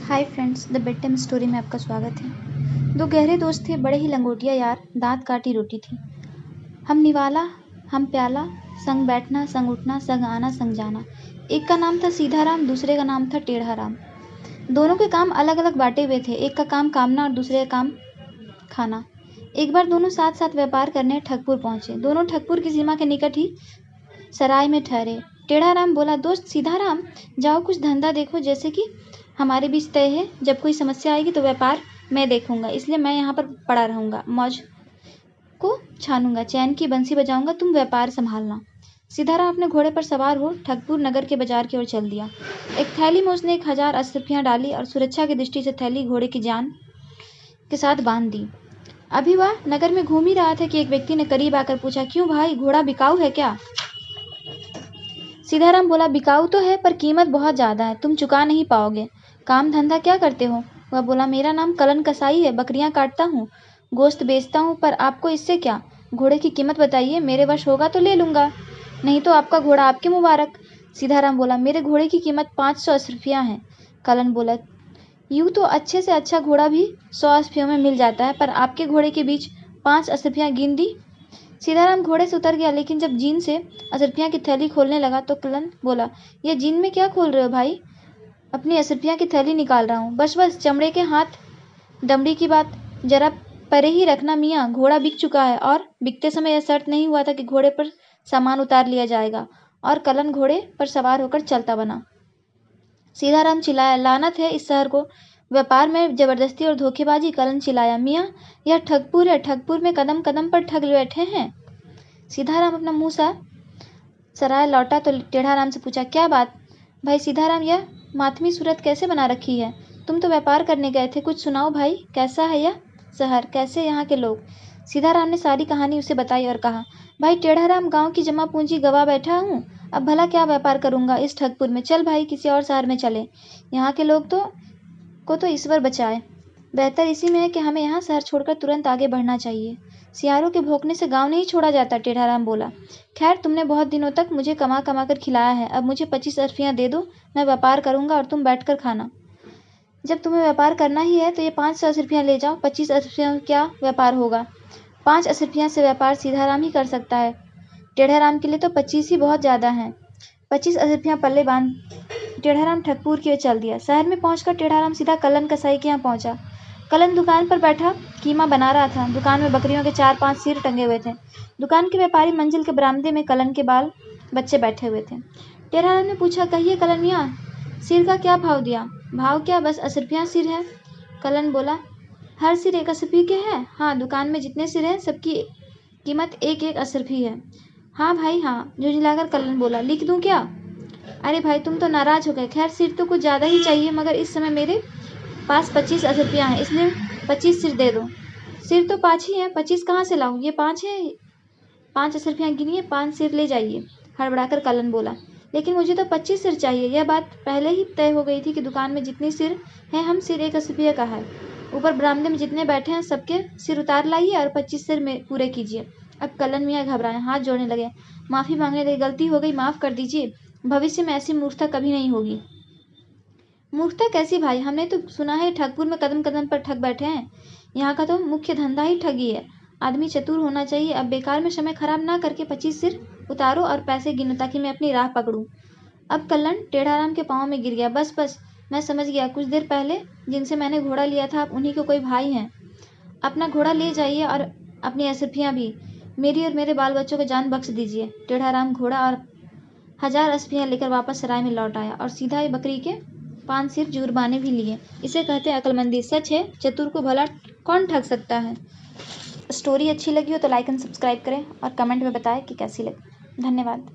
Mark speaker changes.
Speaker 1: Hi friends, the bed time story में आपका स्वागत है। दो गहरे दोस्त थे, बड़े ही लंगोटिया यार, दांत काटी रोटी थी। हम निवाला, हम प्याला, संग बैठना, संग उठना, संग आना, संग जाना। एक का नाम था सीधाराम, दूसरे का नाम था टेढ़ाराम। दोनों के काम अलग अलग बांटे हुए थे। एक का काम कामना और दूसरे का काम खाना। एक बार दोनों साथ साथ व्यापार करने ठगपुर पहुंचे। दोनों ठगपुर की सीमा के निकट ही सराय में ठहरे। टेढ़ाराम बोला, दोस्त सीधाराम, जाओ कुछ धंधा देखो, जैसे कि हमारे बीच तय है, जब कोई समस्या आएगी तो व्यापार मैं देखूंगा, इसलिए मैं यहाँ पर पड़ा रहूंगा, मौज को छानूंगा, चैन की बंसी बजाऊंगा, तुम व्यापार संभालना। सीधाराम अपने घोड़े पर सवार हो ठगपुर नगर के बाजार की ओर चल दिया। एक थैली में उसने 1000 अशर्फियां डाली और सुरक्षा की दृष्टि से थैली घोड़े की जान के साथ बांध दी। अभी वह नगर में घूम ही रहा था कि एक व्यक्ति ने करीब आकर पूछा, क्यों भाई, घोड़ा बिकाऊ है क्या? सीधाराम बोला, बिकाऊ तो है, पर कीमत बहुत ज्यादा है, तुम चुका नहीं पाओगे। काम धंधा क्या करते हो? वह बोला, मेरा नाम कलन कसाई है, बकरियां काटता हूँ, गोश्त बेचता हूँ, पर आपको इससे क्या? घोड़े की कीमत बताइए, मेरे वश होगा तो ले लूंगा, नहीं तो आपका घोड़ा आपके मुबारक। सीधाराम बोला, मेरे घोड़े की कीमत 500 अशर्फियां है। कलन बोला, यूं तो अच्छे से अच्छा घोड़ा भी 100 अशर्फियों में मिल जाता है, पर आपके घोड़े के बीच 5 अशर्फियां गिन दी। सीधाराम घोड़े से उतर गया, लेकिन जब जीन से अशर्फियां की थैली खोलने लगा तो कलन बोला, यह जीन में क्या खोल रहे हो भाई? अपनी अशर्फियां की थैली निकाल रहा हूँ। बस बस, चमड़े के हाथ दमड़ी की बात जरा परे ही रखना मियाँ, घोड़ा बिक चुका है, और बिकते समय यह शर्त नहीं हुआ था कि घोड़े पर सामान उतार लिया जाएगा। और कलन घोड़े पर सवार होकर चलता बना। सीधाराम चिल्लाया, लानत है इस शहर को, व्यापार में जबरदस्ती और धोखेबाजी। कलन चिल्लाया, मियाँ, यह ठगपुर है, ठगपुर में कदम कदम पर ठग बैठे हैं। सीधाराम अपना मुंह सा सराय लौटा तो टेढ़ाराम से पूछा, क्या बात भाई सीधाराम, यह मातमी सूरत कैसे बना रखी है? तुम तो व्यापार करने गए थे, कुछ सुनाओ भाई, कैसा है यह शहर, कैसे यहाँ के लोग? सीधाराम ने सारी कहानी उसे बताई और कहा, भाई टेढ़ाराम, गांव की जमा पूंजी गवा बैठा हूँ, अब भला क्या व्यापार करूंगा इस ठगपुर में। चल भाई, किसी और शहर में चले, यहाँ के लोग को ईश्वर बचाए। बेहतर इसी में है कि हमें यहाँ शहर छोड़कर तुरंत आगे बढ़ना चाहिए। सियारों के भौंकने से गांव नहीं छोड़ा जाता, टेढ़ाराम बोला। खैर, तुमने बहुत दिनों तक मुझे कमा कमा कर खिलाया है, अब मुझे 25 अशर्फियां दे दो, मैं व्यापार करूंगा और तुम बैठकर खाना। जब तुम्हें व्यापार करना ही है तो ये 500 अशर्फियां ले जाओ, 25 अशर्फियां क्या व्यापार होगा? 5 अशर्फियां से व्यापार सीधाराम ही कर सकता है, टेढ़ाराम के लिए तो 25 ही बहुत ज्यादा है। 25 अशर्फियां पल्ले बांध टेढ़ाराम ठगपुर की ओर चल दिया। शहर में पहुंचकर टेढ़ाराम सीधा कलन कसाई के यहाँ पहुंचा। कलन दुकान पर बैठा कीमा बना रहा था। दुकान में बकरियों के 4-5 सिर टंगे हुए थे। दुकान के व्यापारी मंजिल के बरामदे में कलन के बाल बच्चे बैठे हुए थे। टेढ़ाराम ने पूछा, कहिए कलन मियाँ, सिर का क्या भाव दिया? भाव क्या, बस अशर्फियां सिर है। कलन बोला, हर सिर 1 अशर्फी के है? हाँ, दुकान में जितने सिर हैं सबकी कीमत 1-1 अशर्फी है। हाँ भाई हाँ, झुंझलाकर कलन बोला, लिख दूं क्या? अरे भाई, तुम तो नाराज हो गए। खैर, सिर तो कुछ ज्यादा ही चाहिए, मगर इस समय मेरे पास 25 अशर्फियां हैं, इसलिए 25 सिर दे दो। सिर तो 5 ही हैं, 25 कहाँ से लाऊं? ये 5 है, 5 अशर्फियां गिनिए, 5 सिर ले जाइए, हड़बड़ाकर कलन बोला। लेकिन मुझे तो 25 सिर चाहिए। यह बात पहले ही तय हो गई थी कि दुकान में जितनी सिर हैं, हम सिर 1 अशर्फिया का है। ऊपर बरामदे में जितने बैठे हैं सबके सिर उतार लाइए और 25 सिर में पूरे कीजिए। अब कलन मियाँ घबराए, हाथ जोड़ने लगे, माफी मांगने लगे, गलती हो गई, माफ कर दीजिए, भविष्य में ऐसी मूर्खता कभी नहीं होगी। मूर्खता कैसी भाई, हमने तो सुना है ठगपुर में कदम कदम पर ठग बैठे हैं। यहाँ का तो मुख्य धंधा ही ठगी है। आदमी चतुर होना चाहिए। अब बेकार में समय खराब ना करके 25 सिर उतारो और पैसे गिनो, ताकि मैं अपनी राह पकड़ूं। अब कलन टेढ़ाराम के पाँव में गिर गया। बस बस, मैं समझ गया, कुछ देर पहले जिनसे मैंने घोड़ा लिया था, आप उन्हीं के कोई भाई हैं। अपना घोड़ा ले जाइए और अपनी अशर्फियां भी, मेरी और मेरे बाल बच्चों को जान बख्श दीजिए। टेढ़ाराम घोड़ा और 1000 अशर्फियां लेकर वापस सराय में लौट आया और सीधा ही बकरी के 5 सिर जुर्माने भी लिए। इसे कहते हैं अक्लमंदी। सच है, चतुर को भला कौन ठग सकता है। स्टोरी अच्छी लगी हो तो लाइक एंड सब्सक्राइब करें और कमेंट में बताएं कि कैसी लगी। धन्यवाद।